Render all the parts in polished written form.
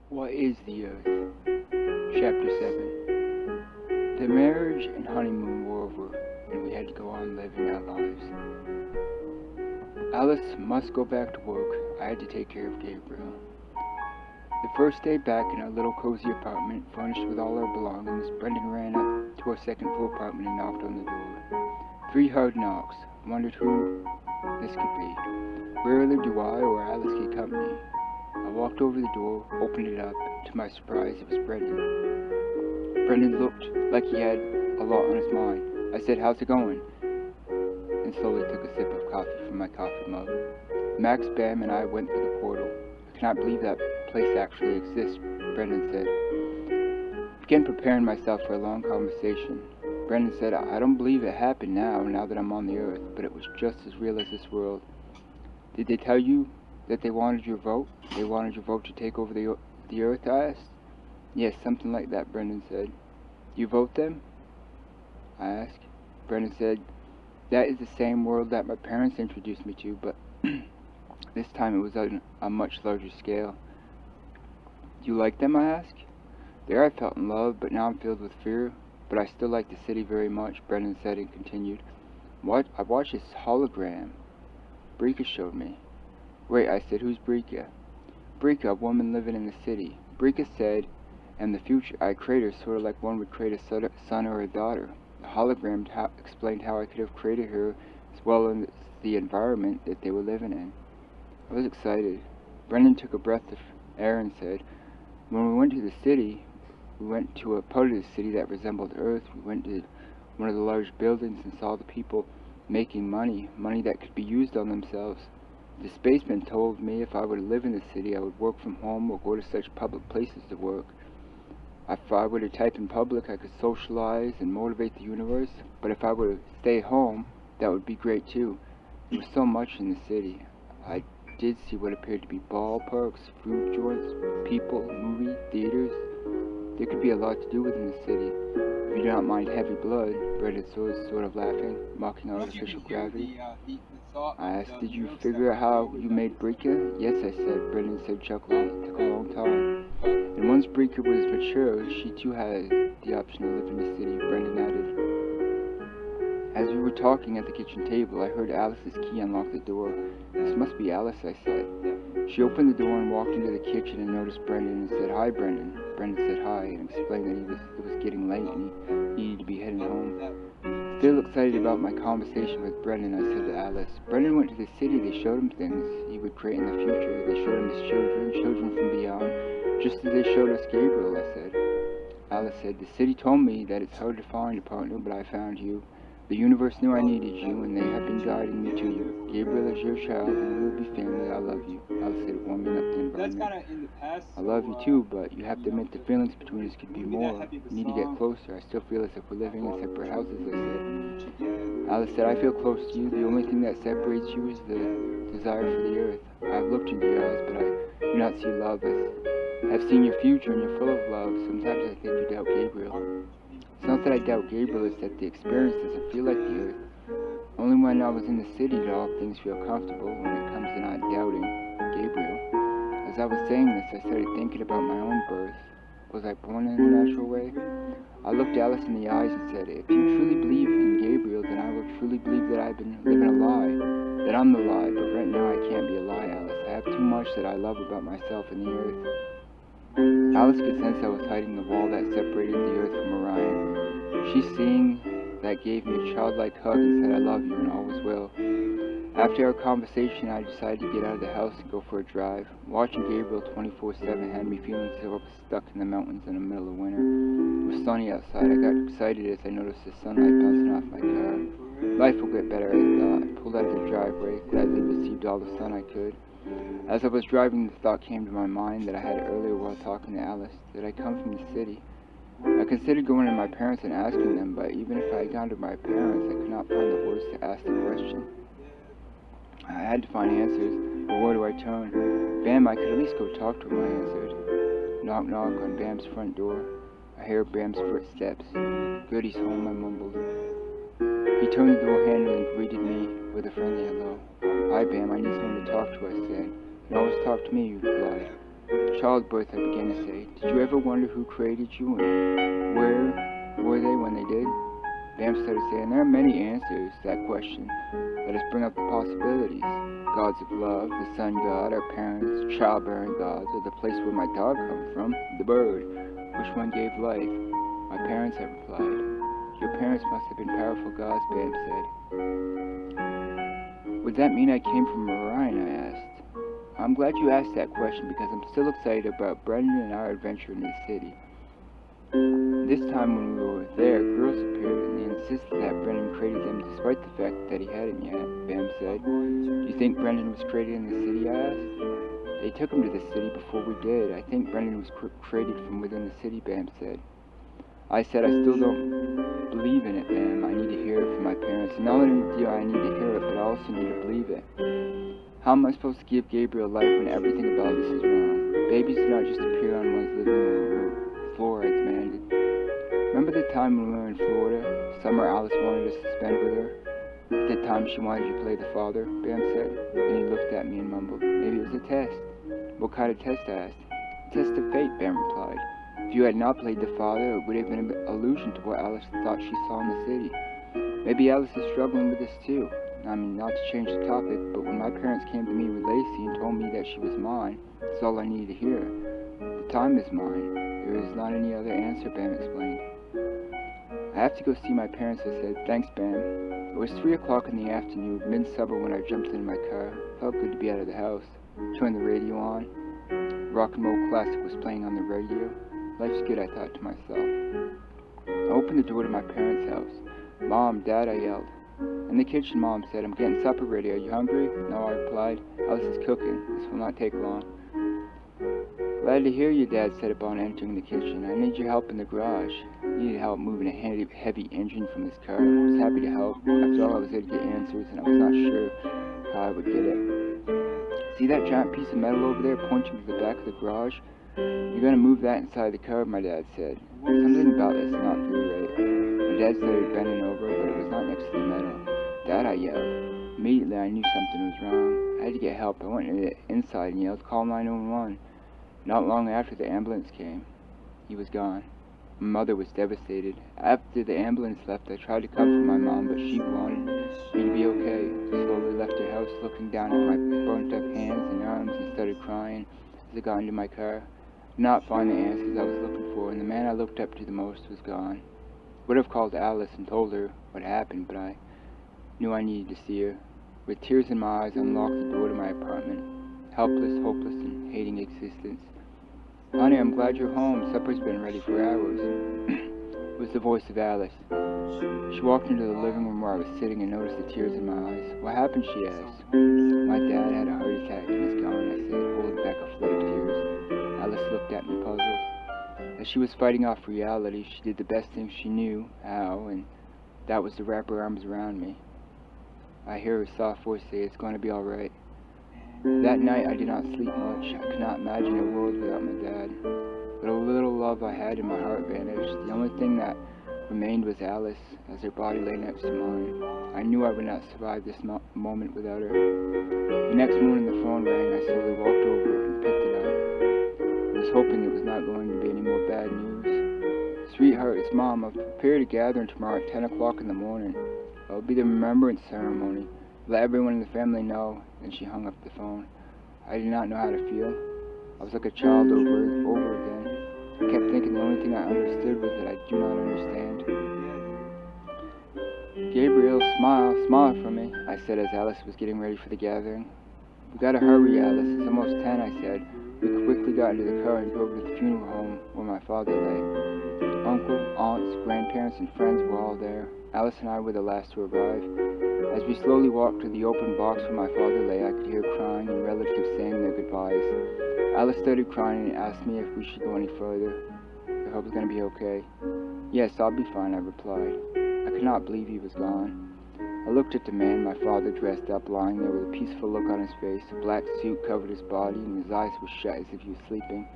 What is the Earth? Chapter 7. The marriage and honeymoon were over, and we had to go on living our lives. Alice must go back to work. I had to take care of Gabriel. The first day back in our little cozy apartment, furnished with all our belongings, Brendon ran up to our second-floor apartment and knocked on the door. 3 hard knocks. Wondered who this could be. Rarely do I or Alice get company. I walked over the door, opened it up. To my surprise, it was Brendon. Brendon looked like he had a lot on his mind. I said, "How's it going?" and slowly took a sip of coffee from my coffee mug. Max, Bam, and I went through the portal. I cannot believe that place actually exists, Brendon said. I began preparing myself for a long conversation. Brendon said, "I don't believe it happened now that I'm on the Earth, but it was just as real as this world." "Did they tell you that they wanted your vote? They wanted your vote to take over the Earth?" I asked. "Yes, something like that," Brendon said. "You vote them?" I asked. Brendon said, "That is the same world that my parents introduced me to, but this time it was on a much larger scale." "Do you like them?" I asked. "There I felt in love, but now I'm filled with fear. But I still like the city very much," Brendon said and continued. "I watched this hologram Brika showed me." "Wait," I said, "who's Brika?" "Brika, a woman living in the city." Brika said, "In the future I'd create her sort of like one would create a son or a daughter." The hologram explained how I could have created her as well as the environment that they were living in. I was excited. Brendon took a breath of air and said, "When we went to the city, we went to a part of the city that resembled Earth. We went to one of the large buildings and saw the people making money that could be used on themselves. The spaceman told me if I were to live in the city, I would work from home or go to such public places to work. If I were to type in public, I could socialize and motivate the universe, but if I were to stay home, that would be great too. There was so much in the city. I did see what appeared to be ballparks, food joints, people, movie theaters. There could be a lot to do within the city. If you do not mind heavy blood," Brendon was sort of laughing, mocking artificial gravity. I asked, "Did you figure out how you made Brika?" "Yes," I said. Brendon said, chuckling. "It took a long time." "And once Brika was mature, she too had the option to live in the city," Brendon added. As we were talking at the kitchen table, I heard Alice's key unlock the door. "This must be Alice," I said. She opened the door and walked into the kitchen and noticed Brendon and said, "Hi, Brendon." Brendon said hi and explained that it was getting late and he needed to be heading home. Still excited about my conversation with Brendon, I said to Alice, "Brendon went to the city. They showed him things he would create in the future. They showed him his children from beyond, just as they showed us Gabriel," I said. Alice said, "The city told me that it's hard to find a partner, but I found you. The universe knew I needed you, and they have been guiding me to you. Gabriel is your child, and we will be family. I love you." Alice said, warming up the environment. "I love you too, but you have to admit the feelings between us could be more. We need to get closer. I still feel as if we're living in separate houses," I said. Alice said, "I feel close to you. The only thing that separates you is the desire for the earth. I've looked into your eyes, but I do not see love. I've seen your future, and you're full of love. Sometimes I think you doubt Gabriel." "It's not that I doubt Gabriel, it's that the experience doesn't feel like the earth. Only when I was in the city did all things feel comfortable when it comes to not doubting Gabriel." As I was saying this, I started thinking about my own birth. Was I born in a natural way? I looked Alice in the eyes and said, "If you truly believe in Gabriel, then I will truly believe that I've been living a lie, that I'm the lie, but right now I can't be a lie, Alice. I have too much that I love about myself and the earth." Alice could sense I was hiding the wall that separated the earth from Orion. She, seeing that, gave me a childlike hug and said, "I love you and always will." After our conversation, I decided to get out of the house and go for a drive. Watching Gabriel 24/7 had me feeling as if I was stuck in the mountains in the middle of winter. It was sunny outside. I got excited as I noticed the sunlight bouncing off my car. Life will get better, I thought. I pulled out of the driveway, gladly received all the sun I could. As I was driving, the thought came to my mind that I had earlier while talking to Alice, that I come from the city. I considered going to my parents and asking them, but even if I had gone to my parents, I could not find the words to ask the question. I had to find answers, but where do I turn? "Bam, I could at least go talk to him," I answered. Knock, knock on Bam's front door. I hear Bam's footsteps. "Good, he's home," I mumbled. He turned the door handle and greeted me with a friendly hello. "Hi, Bam, I need someone to talk to," I said. "You can always talk to me," he replied. childbirth, I began to say. Did you ever wonder who created you and where were they when they did? Bam started saying, there are many answers to that question. Let us bring up the possibilities. Gods of love, the sun god, our parents, childbearing gods, or the place where my dog comes from, the bird. Which one gave life? My parents, I replied. Your parents must have been powerful gods, Bam said. Would that mean I came from Orion, I asked. I'm glad you asked that question because I'm still excited about Brendon and our adventure in the city. This time when we were there, girls appeared and they insisted that Brendon created them despite the fact that he hadn't yet, Bam said. Do you think Brendon was created in the city, I asked. They took him to the city before we did. I think Brendon was created from within the city, Bam said. I said, I still don't believe in it, Bam. I need to hear it from my parents. And not only do I need to hear it, but I also need to believe it. How am I supposed to give Gabriel life when everything about this is wrong? Babies do not just appear on one's living room floor, I demanded. Remember the time when we were in Florida? Summer Alice wanted us to spend with her? At the time she wanted you to play the father, Bam said. Then he looked at me and mumbled, maybe it was a test. What kind of test, I asked. A test of fate, Bam replied. If you had not played the father, it would have been an allusion to what Alice thought she saw in the city. Maybe Alice is struggling with this too. I mean, not to change the topic, but when my parents came to me with Lacey and told me that she was mine, that's all I needed to hear. The time is mine. There is not any other answer, Bam explained. I have to go see my parents, I said. Thanks, Bam. It was 3 o'clock in the afternoon, mid-summer, when I jumped in my car. It felt good to be out of the house. Turned the radio on. Rock and roll classic was playing on the radio. Life's good, I thought to myself. I opened the door to my parents' house. Mom, Dad, I yelled. In the kitchen, Mom said, I'm getting supper ready. Are you hungry? No, I replied. Alice is cooking. This will not take long. Glad to hear you, Dad said upon entering the kitchen. I need your help in the garage. I needed help moving a heavy engine from his car. I was happy to help. After all, I was there to get answers, and I was not sure how I would get it. See that giant piece of metal over there pointing to the back of the garage? You're going to move that inside the car, my dad said. Something about this did not feel right. My dad started bending over, but it was not next to the metal. Dad, I yelled. Immediately, I knew something was wrong. I had to get help. I went inside and yelled, call 911. Not long after, the ambulance came. He was gone. My mother was devastated. After the ambulance left, I tried to comfort my mom, but she wanted me to be okay. I slowly left her house, looking down at my burnt-up hands and arms, and started crying as I got into my car. Did not find the answers I was looking for, and the man I looked up to the most was gone. Would have called Alice and told her what happened, but I knew I needed to see her. With tears in my eyes, I unlocked the door to my apartment, helpless, hopeless, and hating existence. Honey, I'm glad you're home. Supper's been ready for hours. It was the voice of Alice. She walked into the living room where I was sitting and noticed the tears in my eyes. What happened, she asked. My dad had a heart attack and is gone, I said, holding back a flood of tears. Alice looked at me puzzled. As she was fighting off reality, she did the best thing she knew how, and that was to wrap her arms around me. I hear her soft voice say, it's going to be all right. That night I did not sleep much. I could not imagine a world without my dad. But a little love I had in my heart vanished. The only thing that remained was Alice, as her body lay next to mine. I knew I would not survive this moment without her. The next morning the phone rang. I slowly walked over and picked it up. I was hoping it was not going to be any more bad news. Sweetheart, it's Mom. I've prepared a gathering tomorrow at 10 o'clock in the morning. It'll be the remembrance ceremony. Let everyone in the family know. Then she hung up the phone. I did not know how to feel. I was like a child over again. I kept thinking the only thing I understood was that I do not understand. Gabriel, smile for me, I said as Alice was getting ready for the gathering. We gotta hurry, Alice. It's almost 10, I said. We quickly got into the car and drove to the funeral home where my father lay. Uncle, aunts, grandparents, and friends were all there. Alice and I were the last to arrive. As we slowly walked to the open box where my father lay, I could hear crying and relatives saying their goodbyes. Alice started crying and asked me if we should go any further, if I was going to be okay. Yes, I'll be fine, I replied. I could not believe he was gone. I looked at the man, my father dressed up, lying there with a peaceful look on his face. A black suit covered his body, and his eyes were shut as if he was sleeping.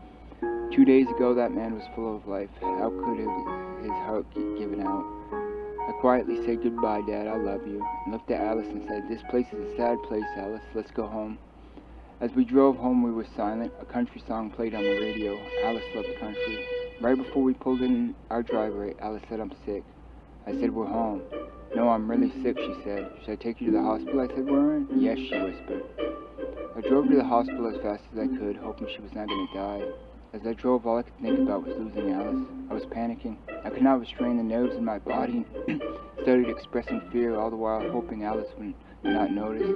2 days ago, that man was full of life. How could his heart get given out? I quietly said, goodbye, Dad, I love you, and looked at Alice and said, this place is a sad place, Alice. Let's go home. As we drove home, we were silent. A country song played on the radio. Alice loved country. Right before we pulled in our driveway, Alice said, "I'm sick." I said, "We're home." "No, I'm really sick," she said. "Should I take you to the hospital?" I said, "We're in?" "Yes," she whispered. I drove to the hospital as fast as I could, hoping she was not going to die. As I drove, all I could think about was losing Alice. I was panicking. I could not restrain the nerves in my body and started expressing fear, all the while hoping Alice would not notice.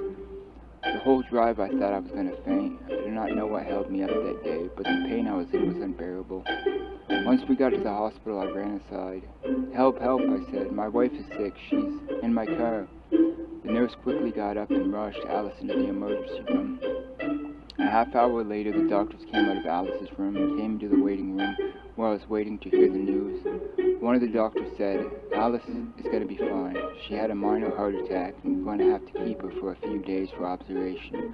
The whole drive I thought I was going to faint. I do not know what held me up that day, but the pain I was in was unbearable. Once we got to the hospital, I ran inside. "Help, help," I said. "My wife is sick. She's in my car." The nurse quickly got up and rushed Alice into the emergency room. A half hour later, the doctors came out of Alice's room and came into the waiting room where I was waiting to hear the news. One of the doctors said, "Alice is going to be fine. She had a minor heart attack and we're going to have to keep her for a few days for observation."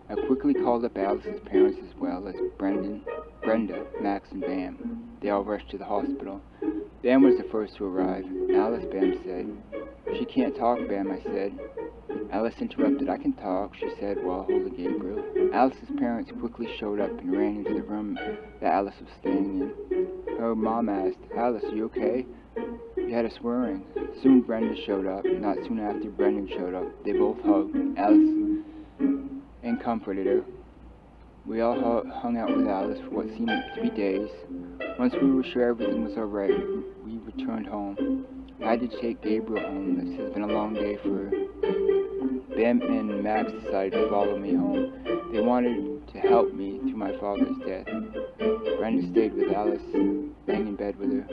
I quickly called up Alice's parents as well as Brenda, Max, and Bam. They all rushed to the hospital. Bam was the first to arrive. "Alice," Bam said. "She can't talk, Bam," I said. Alice interrupted. "I can talk," she said while holding Gabriel. Alice's parents quickly showed up and ran into the room that Alice was staying in. Her mom asked, "Alice, are you okay? You had us worrying." Soon Brenda showed up. Not soon after Brendon showed up, they both hugged Alice and comforted her. We all hung out with Alice for what seemed to be days. Once we were sure everything was alright, we returned home. I had to take Gabriel home. This has been a long day for her. Bam and Max decided to follow me home. They wanted to help me through my father's death. Brenda stayed with Alice, laying in bed with her.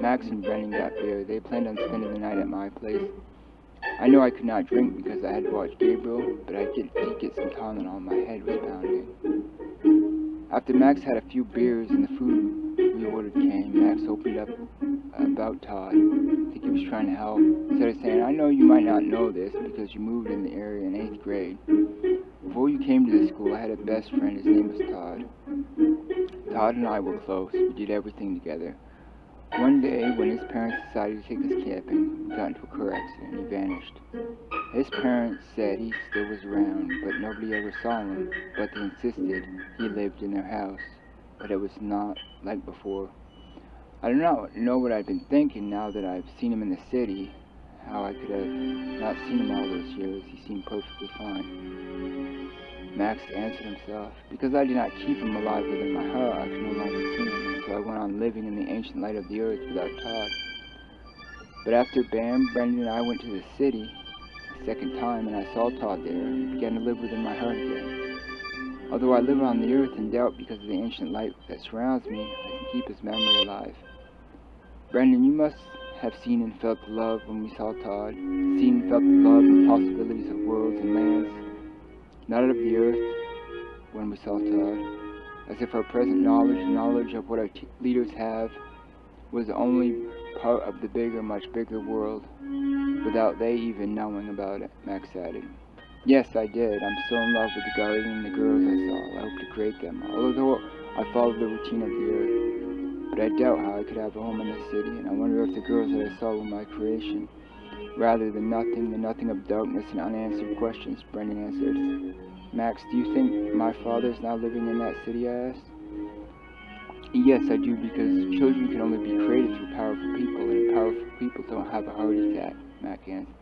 Max and Brendon got beer. They planned on spending the night at my place. I know I could not drink because I had to watch Gabriel, but I did get some Tylenol. My head was pounding. After Max had a few beers and the food we ordered came, Max opened up about Todd. I think he was trying to help. Instead of saying, "I know you might not know this because you moved in the area in 8th grade. Before you came to this school, I had a best friend. His name was Todd. Todd and I were close. We did everything together. One day, when his parents decided to take us camping, we got into a car accident and he vanished. His parents said he still was around, but nobody ever saw him, but they insisted he lived in their house, but it was not like before. I do not know what I've been thinking now that I've seen him in the city, how I could have not seen him all those years. He seemed perfectly fine." Max answered himself. "Because I did not keep him alive within my heart, I could no longer see him, and so I went on living in the ancient light of the earth without Todd. But after Bam, Brendon, and I went to the city a second time, and I saw Todd there, and he began to live within my heart again. Although I live on the earth in doubt because of the ancient light that surrounds me, I can keep his memory alive. Brendon, you must have seen and felt the love when we saw Todd, seen and felt the love and possibilities of worlds and lands, not of the earth, when we saw Todd, as if our present knowledge of what our leaders have, was only part of the bigger, much bigger world, without they even knowing about it," Max added. "Yes, I did. I'm still in love with the garden and the girls I saw. I hope to create them, although I followed the routine of the earth. But I doubt how I could have a home in the city, and I wonder if the girls that I saw were my creation, rather than nothing, the nothing of darkness and unanswered questions," Brendon answered. "Max, do you think my father is now living in that city?" I asked. "Yes, I do, because children can only be created through powerful people, and powerful people don't have a heart attack," Max answered.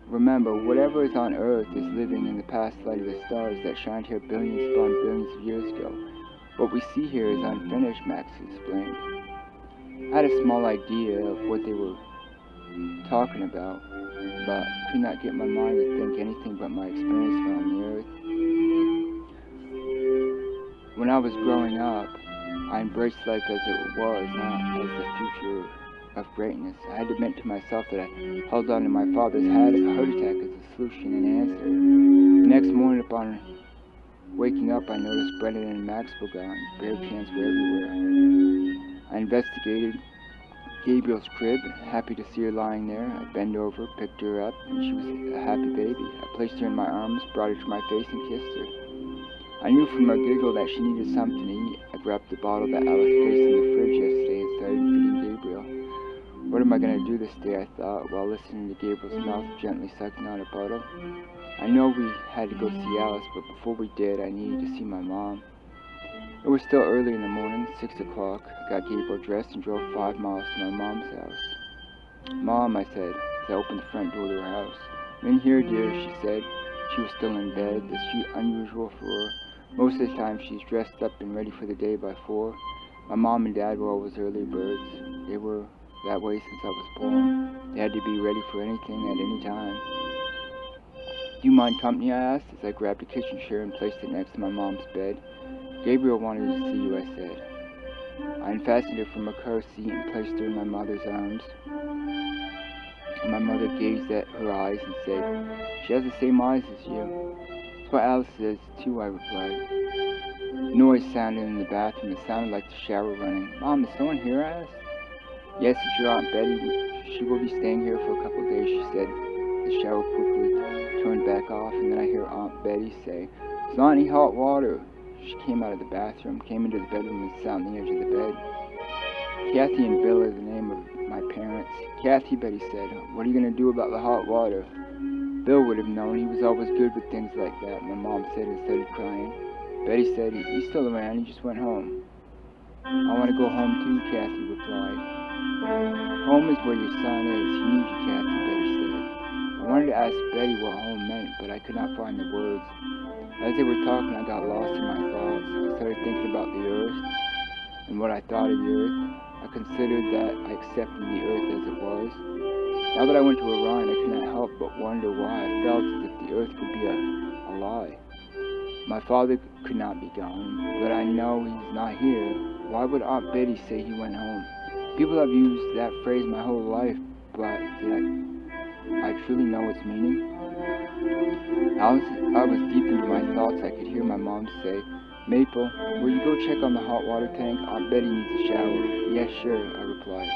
"Remember, whatever is on Earth is living in the past light of the stars that shined here billions upon billions of years ago. What we see here is unfinished," Max explained. I had a small idea of what they were talking about, but could not get my mind to think anything but my experience on the earth. When I was growing up, I embraced life as it was, not as the future of greatness. I had to admit to myself that I held on to my father's heart attack as a solution and answer. The next morning, upon waking up, I noticed Brendon and Max were gone. Beer cans were everywhere. I investigated Gabriel's crib, happy to see her lying there. I bent over, picked her up, and she was a happy baby. I placed her in my arms, brought her to my face, and kissed her. I knew from her giggle that she needed something to eat. I grabbed the bottle that Alice placed in the fridge yesterday and started feeding Gabriel. What am I going to do this day, I thought, while listening to Gabriel's mouth gently sucking on a bottle. I know we had to go see Alice, but before we did, I needed to see my mom. It was still early in the morning, 6 o'clock. I got Gabriel dressed and drove 5 miles to my mom's house. "Mom," I said, as I opened the front door to her house. "I'm in here, dear," she said. She was still in bed. That's unusual for her. Most of the time, she's dressed up and ready for the day by 4. My mom and dad were always early birds. They were that way since I was born. They had to be ready for anything at any time. "Do you mind company?" I asked, as I grabbed a kitchen chair and placed it next to my mom's bed. "Gabriel wanted to see you," I said. I unfastened her from her car seat and placed her in my mother's arms. And my mother gazed at her eyes and said, "She has the same eyes as you." "That's what Alice says, too," I replied. Noise sounded in the bathroom. It sounded like the shower running. "Mom, is someone here?" I asked. "Yes, it's your Aunt Betty. She will be staying here for a couple of days," she said. The shower quickly turned back off, and then I hear Aunt Betty say, "There's not any hot water." She came out of the bathroom, came into the bedroom, and sat on the edge of the bed. Kathy and Bill are the name of my parents. "Kathy," Betty said, "what are you going to do about the hot water?" Bill would have known. He was always good with things like that, my mom said and started crying. Betty said, "He's still around. He just went home." "I want to go home too," Kathy replied. "Home is where your son is. He needs you, Kathy," Betty said. I wanted to ask Betty what home meant, but I could not find the words. As they were talking, I got lost in my thoughts. I started thinking about the earth and what I thought of the earth. I considered that I accepted the earth as it was. Now that I went to Orion, I could not help but wonder why I felt as if the earth could be a lie. My father could not be gone, but I know he's not here. Why would Aunt Betty say he went home? People have used that phrase my whole life, but did I truly know its meaning? As I was deep into my thoughts, I could hear my mom say, "Maple, will you go check on the hot water tank? Aunt Betty needs a shower." "Yes, sure," I replied.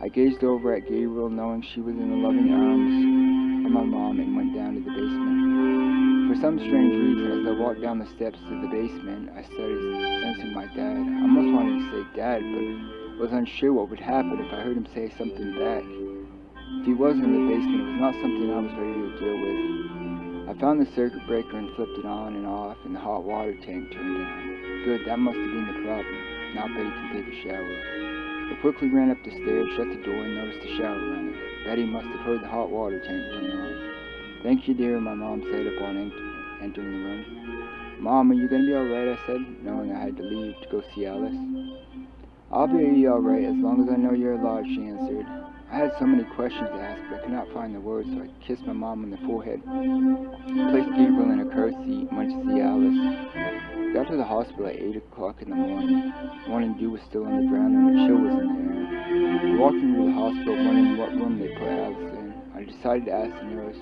I gazed over at Gabriel, knowing she was in the loving arms of my mom, and went down to the basement. For some strange reason, as I walked down the steps to the basement, I started sensing my dad. I almost wanted to say Dad, but was unsure what would happen if I heard him say something back. If he was in the basement, it was not something I was ready to deal with. I found the circuit breaker and flipped it on and off, and the hot water tank turned on. Good, that must have been the problem. Now Betty can take a shower. I quickly ran up the stairs, shut the door, and noticed the shower running. Betty must have heard the hot water tank turn on. "Thank you, dear," my mom said upon entering the room. "Mom, are you going to be alright?" I said, knowing I had to leave to go see Alice. "I'll be alright as long as I know you're alive," she answered. I had so many questions to ask, but I could not find the words, so I kissed my mom on the forehead, placed Gabriel in a car seat, and went to see Alice. I got to the hospital at 8 o'clock in the morning. Morning dew was still on the ground, and a chill was in the air. I walked into the hospital, wondering what room they put Alice in. I decided to ask the nurse,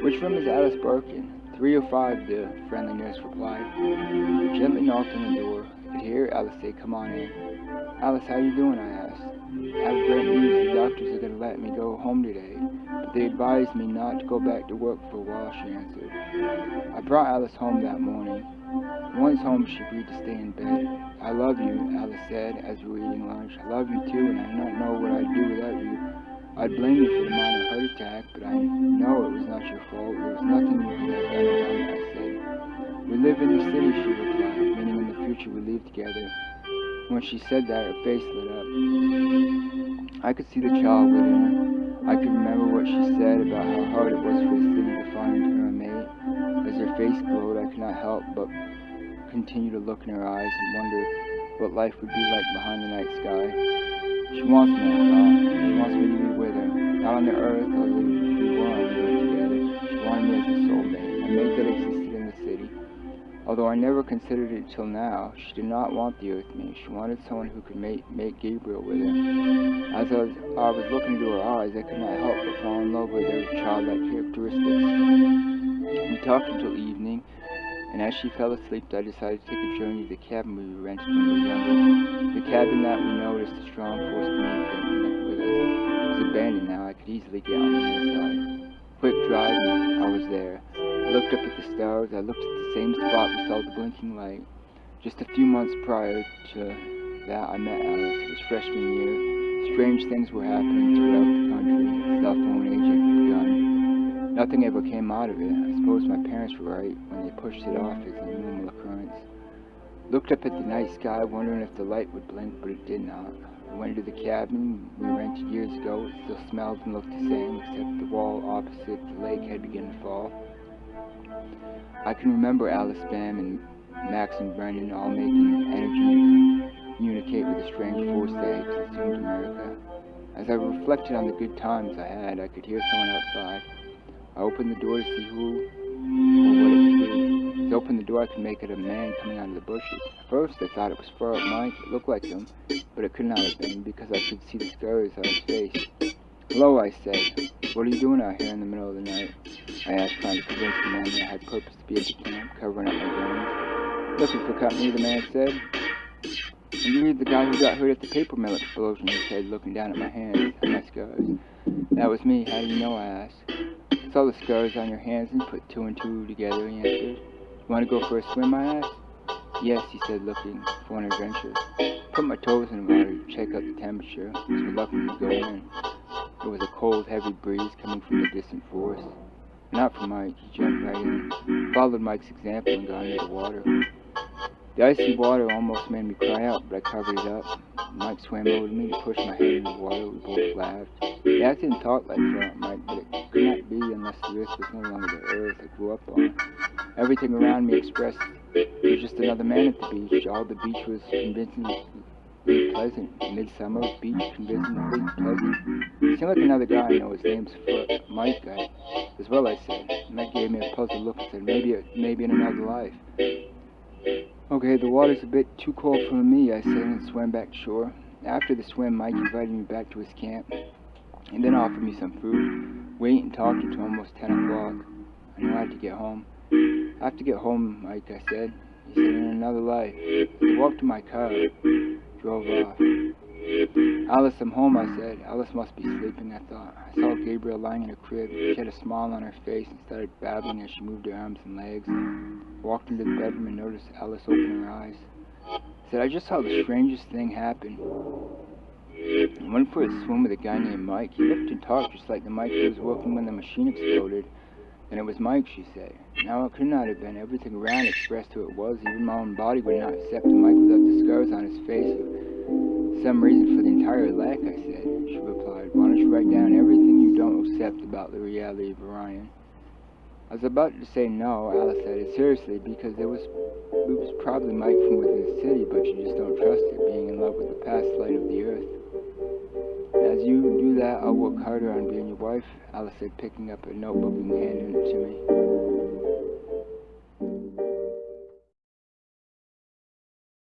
"Which room is Alice Burke in?" 305, the friendly nurse replied. I gently knocked on the door. I could hear Alice say, "Come on in." "Alice, how you doing?" I asked. "I have great news. The doctors are going to let me go home today, but they advised me not to go back to work for a while," she answered. I brought Alice home that morning. Once home, she agreed to stay in bed. "I love you," Alice said as we were eating lunch. "I love you too, and I do not know what I'd do without you. I'd blame you for the minor heart attack, but I know it was not your fault. There was nothing you could have done about it," I said. "We live in the city," she replied, "meaning in the future we live together." When she said that, her face lit up. I could see the child within her. I could remember what she said about how hard it was for the city to find her a mate. As her face glowed, I could not help but continue to look in her eyes and wonder what life would be like behind the night sky. She wants me, I thought. She wants me to be with her. Not on the earth, although we were on the earth together. She wanted me as a soulmate, a mate that existed in the city. Although I never considered it till now, she did not want the earth mate. She wanted someone who could make Gabriel with her. As I was looking into her eyes, I could not help but fall in love with her childlike characteristics. We talked until evening, and as she fell asleep, I decided to take a journey to the cabin we rented when we were younger. The cabin that we noticed a strong force beneath it connected with us. It was abandoned now. I could easily get on the inside. Quick drive, and I was there. I looked up at the stars. I looked at the same spot we saw the blinking light. Just a few months prior to that, I met Alice. It was freshman year. Strange things were happening throughout the country. Cell phone age had begun. Nothing ever came out of it. I suppose my parents were right when they pushed it off as a normal occurrence. Looked up at the night sky, wondering if the light would blink, but it did not. I went into the cabin we rented years ago. It still smelled and looked the same, except the wall opposite the lake had begun to fall. I can remember Alice, Bam, and Max and Brendon all making energy to communicate with a strange force that had consumed America. As I reflected on the good times I had, I could hear someone outside. I opened the door to see who or what it could be. As I opened the door, I could make it a man coming out of the bushes. At first, I thought it was Fur Mike. It looked like him, but it could not have been because I could see the scars on his face. "Hello," I said. "What are you doing out here in the middle of the night?" I asked, trying to convince the man that I had purpose to be at the camp, covering up my burns. "Looking for company," the man said. "And you're the guy who got hurt at the paper mill explosion," he said, looking down at my hands and my scars. "That was me. How do you know?" I asked. "I saw the scars on your hands and put two and two together," he answered. "You want to go for a swim?" I asked. "Yes," he said, looking for an adventure. Put my toes in the water to check out the temperature. Was reluctant to go in. It was a cold, heavy breeze coming from the distant forest. Not for Mike. He jumped right in, followed Mike's example, and got into the water. The icy water almost made me cry out, but I covered it up. Mike swam over to me to push my head in the water. We both laughed. He acted and talked like Mike, but it could not be unless the earth was no longer the earth I grew up on. Everything around me expressed there was just another man at the beach. All the beach was convincingly pleasant. Midsummer beach, convincingly pleasant. He seemed like another guy I know. His name's Mike. As well, I said. Mike gave me a puzzled look and said, maybe in another life. "Okay, the water's a bit too cold for me," I said, and swam back to shore. After the swim, Mike invited me back to his camp, and then offered me some food. We ate and talked until almost 10 o'clock. I knew I had to get home. "I have to get home, Mike," I said. He said, "in another life." I walked to my car, drove off. "Alice, I'm home," I said. Alice must be sleeping, I thought. I saw Gabriel lying in her crib. She had a smile on her face and started babbling as she moved her arms and legs. I walked into the bedroom and noticed Alice open her eyes. I said, "I just saw the strangest thing happen." I went for a swim with a guy named Mike. He looked and talked just like the Mike who was working when the machine exploded. "Then it was Mike," she said. Now it could not have been. Everything around expressed who it was. Even my own body would not accept a Mike without the scars on his face. "Some reason for the entire lack," I said. She replied, "Why don't you write down everything you don't accept about the reality of Orion?" I was about to say no. Alice added, "Seriously, because it was probably Mike from within the city, but you just don't trust it, being in love with the past light of the earth." "As you do that, I'll work harder on being your wife," Alice said, picking up a notebook and handing it to me.